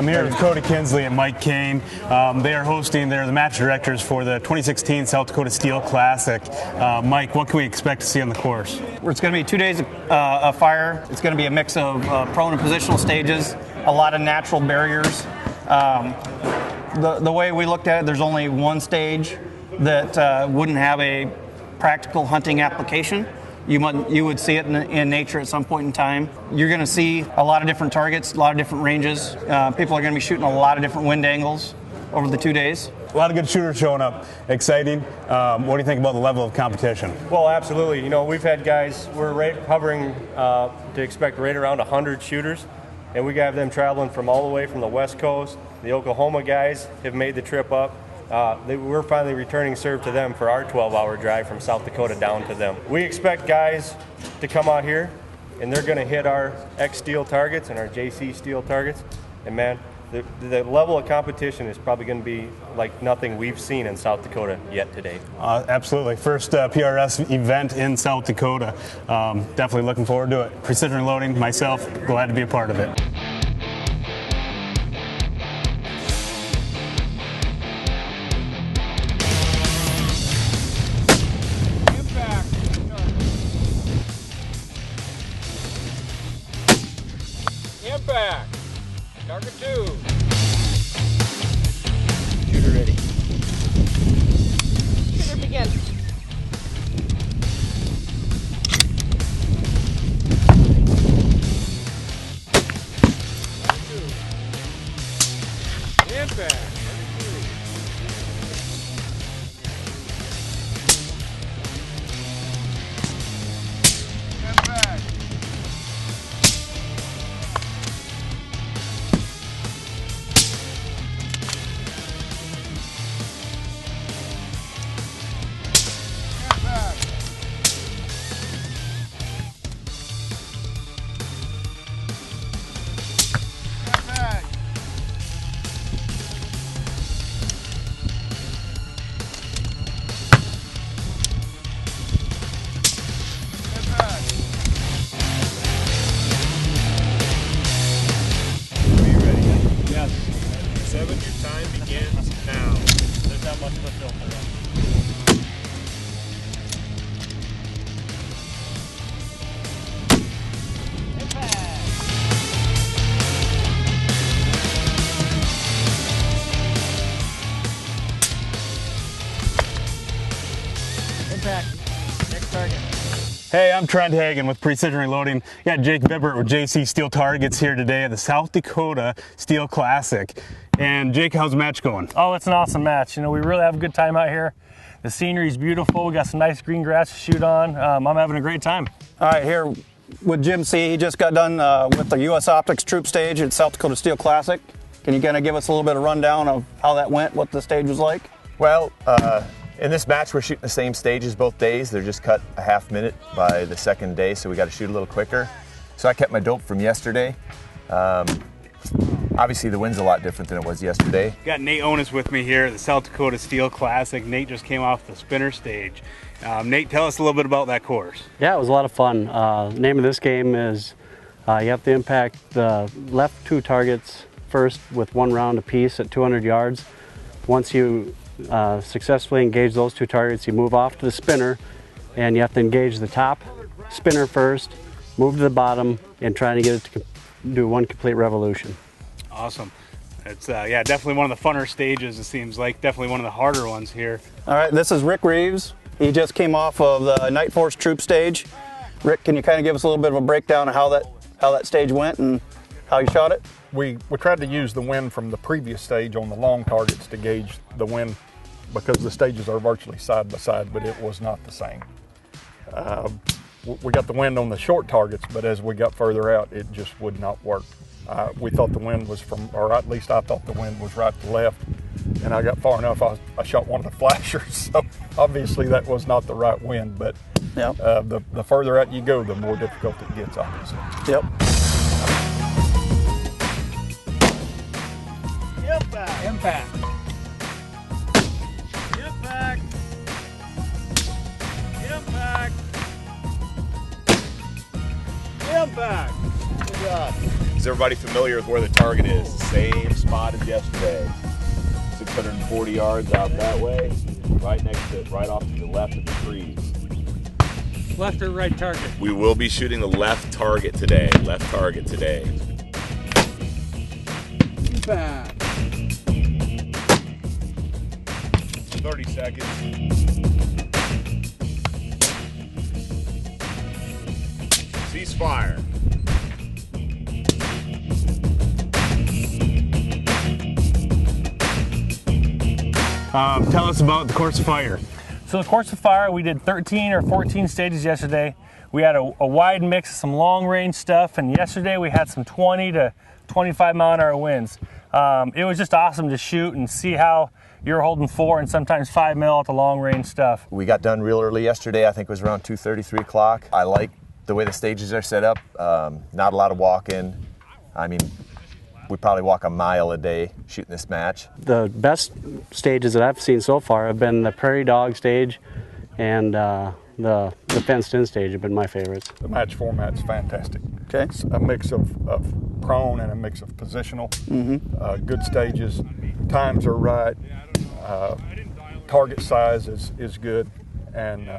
I'm here with Dakota Kinsley and Mike Kane. They are hosting, they're the match directors for the 2016 South Dakota Steel Classic. Mike, what can we expect to see on the course? It's going to be 2 days of fire. It's going to be a mix of prone and positional stages, a lot of natural barriers. The way we looked at it, there's only one stage that wouldn't have a practical hunting application. You would see it in nature at some point in time. You're going to see a lot of different targets, a lot of different ranges. People are going to be shooting a lot of different wind angles over the 2 days. A lot of good shooters showing up. Exciting. What do you think about the level of competition? Well, absolutely. You know, we've had guys, we're hovering to expect right around 100 shooters, and we have them traveling from all the way from the West Coast. The Oklahoma guys have made the trip up. We're finally returning serve to them for our 12-hour drive from South Dakota down to them. We expect guys to come out here, and they're going to hit our X steel targets and our JC steel targets. And man, the level of competition is probably going to be like nothing we've seen in South Dakota yet today. Absolutely. First PRS event in South Dakota. Definitely looking forward to it. Precision loading, myself, glad to be a part of it. Impact. Target 2. Shooter ready. Shooter begin. Impact. Impact. Your time begins now. There's not much of a filter left. Impact. Next target. Hey, I'm Trent Hagan with Precision Reloading. Got Jake Bibbert with JC Steel Targets here today at the South Dakota Steel Classic. And Jake, how's the match going? Oh, it's an awesome match. You know, we really have a good time out here. The scenery is beautiful. We got some nice green grass to shoot on. I'm having a great time. All right, here with Jim C. He just got done with the U.S. Optics Troop Stage at South Dakota Steel Classic. Can you kind of give us a little bit of rundown of how that went, what the stage was like? Well, in this match, we're shooting the same stages both days. They're just cut a half minute by the second day, so we got to shoot a little quicker. So I kept my dope from yesterday. Obviously, the wind's a lot different than it was yesterday. Got Nate Onis with me here at the South Dakota Steel Classic. Nate just came off the spinner stage. Nate, tell us a little bit about that course. Yeah, it was a lot of fun. The name of this game is you have to impact the left 2 targets first with 1 round apiece at 200 yards. Once you successfully engage those 2 targets, you move off to the spinner, and you have to engage the top spinner first, move to the bottom, and try to get it to do 1 complete revolution. Awesome. It's yeah, definitely one of the funner stages, it seems like. Definitely one of the harder ones here. All right, this is Rick Reeves. He just came off of the Night Force Troop Stage. Rick, can you kind of give us a little bit of a breakdown of how that stage went and how you shot it? We tried to use the wind from the previous stage on the long targets to gauge the wind because the stages are virtually side by side, but it was not the same. We got the wind on the short targets, but as we got further out, it just would not work. We thought the wind was from, or at least I thought the wind was right to left, and I got far enough, I shot one of the flashers, so obviously that was not the right wind, but yep. The further out you go, the more difficult it gets, obviously. Yep. Impact. Impact. Impact. Impact. Impact. Good job. Is everybody familiar with where the target is? Same spot as yesterday. 640 yards out that way, right next to it, right off to the left of the trees. Left or right target? We will be shooting the left target today. Left target today. Back. 30 seconds. Ceasefire. Tell us about the course of fire. So the course of fire, we did 13 or 14 stages yesterday. We had a wide mix of some long range stuff, and yesterday we had some 20 to 25 mile an hour winds. It was just awesome to shoot and see how you're holding 4 and sometimes 5 mil at the long range stuff. We got done real early yesterday. I think it was around 2:30, 3 o'clock. I like the way the stages are set up. Not a lot of walking. I mean, we probably walk a mile a day shooting this match. The best stages that I've seen so far have been the prairie dog stage and the fenced in stage have been my favorites. The match format's fantastic. Okay. It's a mix of prone and a mix of positional. Good stages, times are right, target size is good, and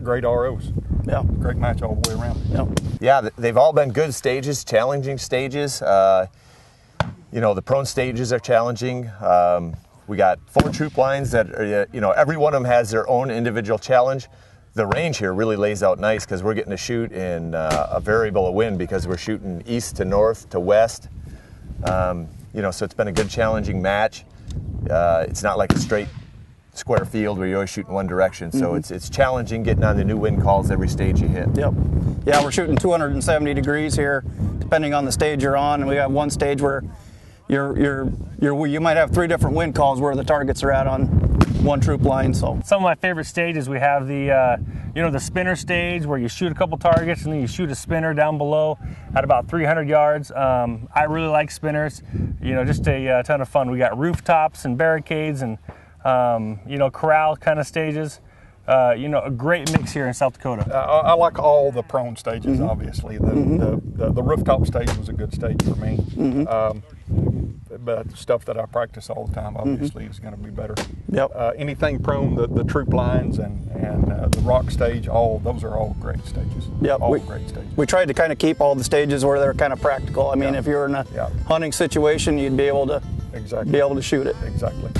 great ROs. Yeah. Great match all the way around. Yeah. Yeah, they've all been good stages, challenging stages. You know, the prone stages are challenging. We got 4 troop lines that are, you know, every one of them has their own individual challenge. The range here really lays out nice because we're getting to shoot in a variable of wind because we're shooting east to north to west. You know, so it's been a good challenging match. It's not like a straight square field where you're always shooting one direction. So it's challenging getting on the new wind calls every stage you hit. Yep. Yeah, we're shooting 270 degrees here, depending on the stage you're on. And we got one stage where you might have 3 different wind calls where the targets are at on one troop line. So Some of my favorite stages, we have the the spinner stage where you shoot a couple targets and then you shoot a spinner down below at about 300 yards. I really like spinners. You know, just a ton of fun. We got rooftops and barricades and corral kind of stages. A great mix here in South Dakota. I like all the prone stages, obviously. The rooftop stage was a good stage for me. But stuff that I practice all the time, obviously, is going to be better. Yep. Anything prone, the troop lines and the rock stage, those are all great stages. Yep. All great stages. we tried to kind of keep all the stages where they're kind of practical. I mean, if you're in a hunting situation, you'd be able to shoot it. Exactly.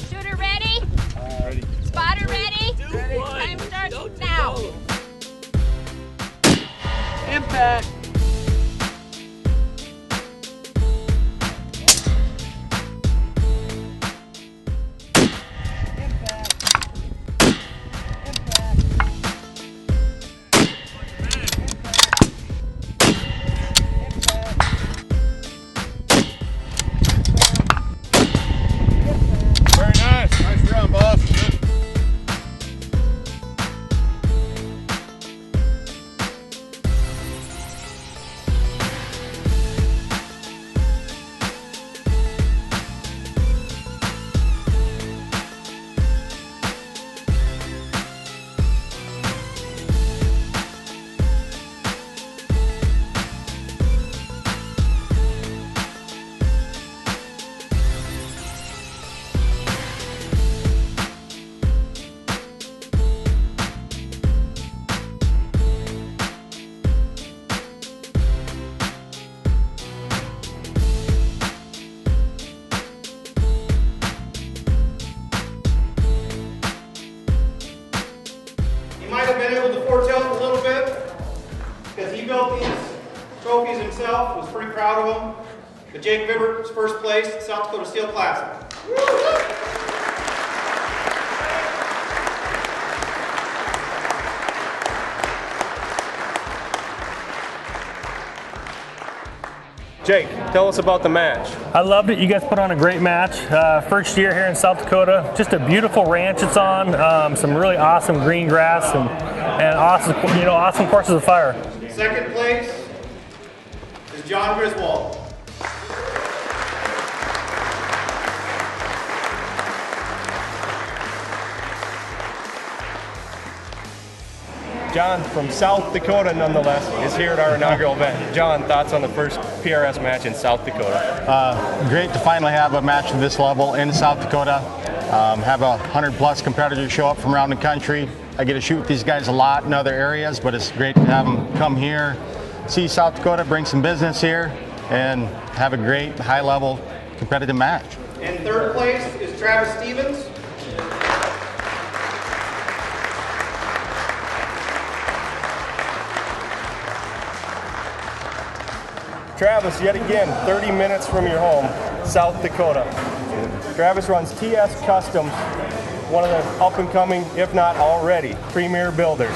Shooter ready? Ready. Spotter ready? Time starts now. Impact. Very nice. Nice run, boss. He might have been able to foretell a little bit because he built these trophies himself, was pretty proud of them. But Jake Bibbert was first place at South Dakota Steel Classic. Jake, tell us about the match. I loved it. You guys put on a great match. First year here in South Dakota. Just a beautiful ranch it's on. Some really awesome green grass and awesome courses of fire. Second place is John Griswold. John from South Dakota, nonetheless, is here at our inaugural event. John, thoughts on the first PRS match in South Dakota? Great to finally have a match of this level in South Dakota. Have 100+ competitors show up from around the country. I get to shoot with these guys a lot in other areas, but it's great to have them come here, see South Dakota, bring some business here, and have a great high-level competitive match. In third place is Travis Stevens. Travis, yet again, 30 minutes from your home, South Dakota. Travis runs TS Customs, one of the up-and-coming, if not already, premier builders,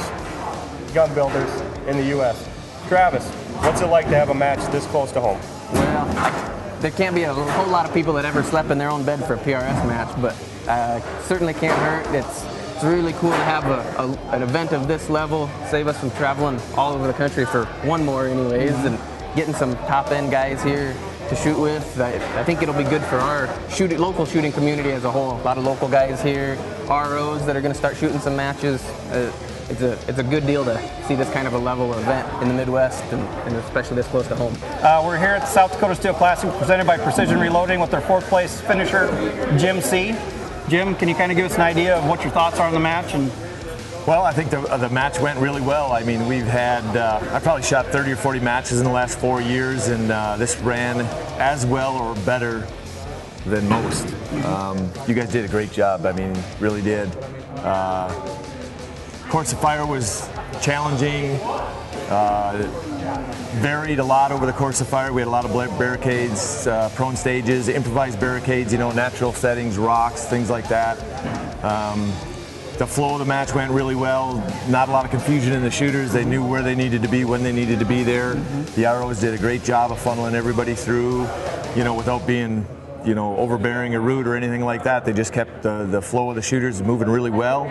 gun builders in the U.S. Travis, what's it like to have a match this close to home? Well, there can't be a whole lot of people that ever slept in their own bed for a PRS match, but certainly can't hurt. It's really cool to have an event of this level, save us from traveling all over the country for one more anyways, and getting some top-end guys here to shoot with. I think it'll be good for our local shooting community as a whole. A lot of local guys here, ROs that are going to start shooting some matches. It's a good deal to see this kind of a level event in the Midwest and especially this close to home. We're here at the South Dakota Steel Classic presented by Precision Reloading with their fourth place finisher, Jim C. Jim, can you kind of give us an idea of what your thoughts are on the match? Well, I think the match went really well. I mean, we've had, I probably shot 30 or 40 matches in the last 4 years, and this ran as well or better than most. You guys did a great job. I mean, really did. Course of fire was challenging, varied a lot over the course of fire. We had a lot of barricades, prone stages, improvised barricades, you know, natural settings, rocks, things like that. The flow of the match went really well. Not a lot of confusion in the shooters. They knew where they needed to be, when they needed to be there. The ROs did a great job of funneling everybody through, you know, without being, you know, overbearing or rude or anything like that. They just kept the flow of the shooters moving really well.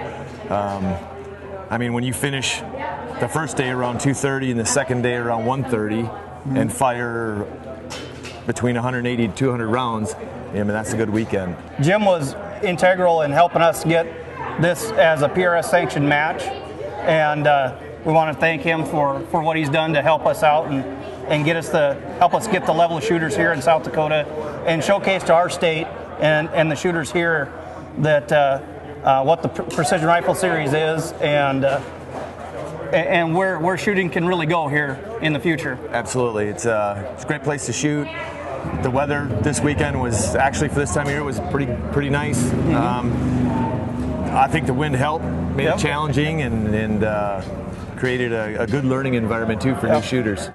I mean, when you finish the first day around 2:30 and the second day around 1:30 and fire between 180 to 200 rounds, I mean, that's a good weekend. Jim was integral in helping us get this as a PRS sanctioned match, and we want to thank him for what he's done to help us out and help us get the level of shooters here in South Dakota and showcase to our state and the shooters here that what the Precision Rifle Series is and where shooting can really go here in the future. Absolutely, it's a great place to shoot. The weather this weekend was actually, for this time of year, was pretty nice. I think the wind helped, made it challenging, and created a good learning environment too for new shooters.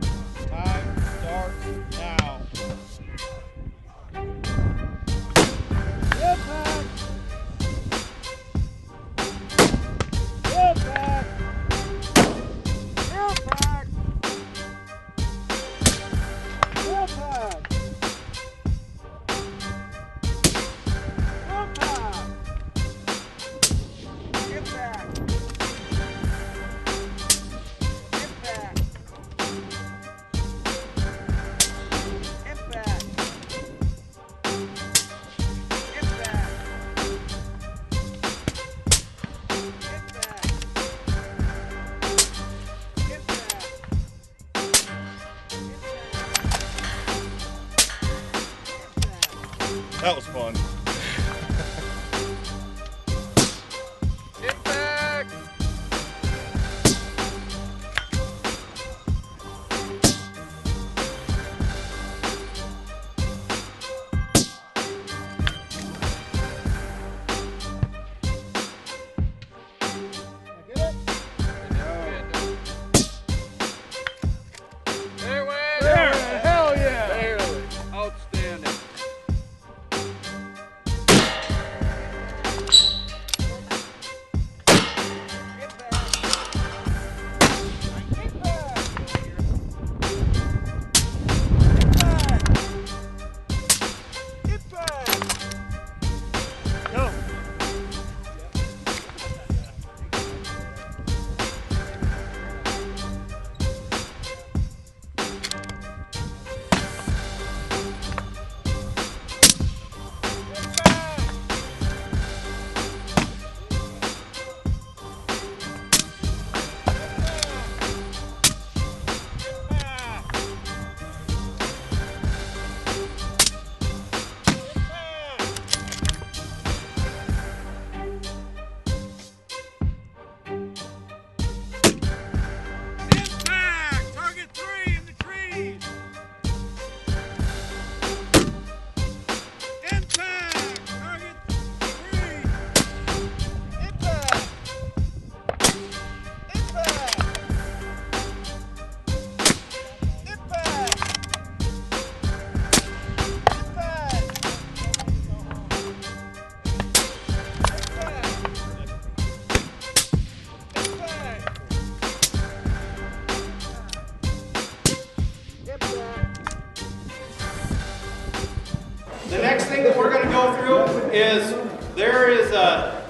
is there is a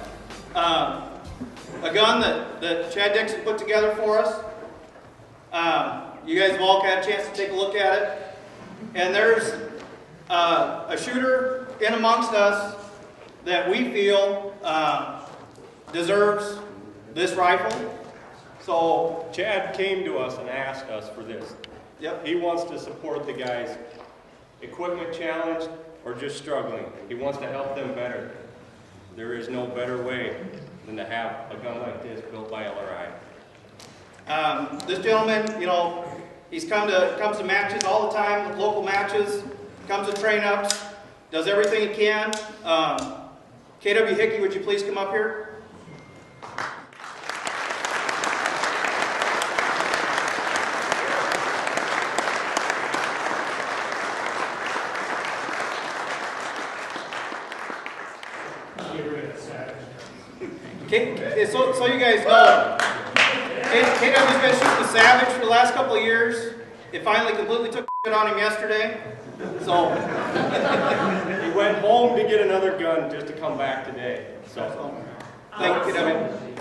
gun that Chad Dixon put together for us. You guys have all had a chance to take a look at it. And there's a shooter in amongst us that we feel deserves this rifle. So Chad came to us and asked us for this. Yep. He wants to support the guys equipment challenged or just struggling. He wants to help them better. There is no better way than to have a gun like this built by LRI. This gentleman, you know, comes to matches all the time, local matches, comes to train ups, does everything he can. KW Hickey, would you please come up here? Okay, so you guys know, KW's been shooting the Savage for the last couple of years. It finally completely took on him yesterday. So he went home to get another gun just to come back today. So thank you, KW.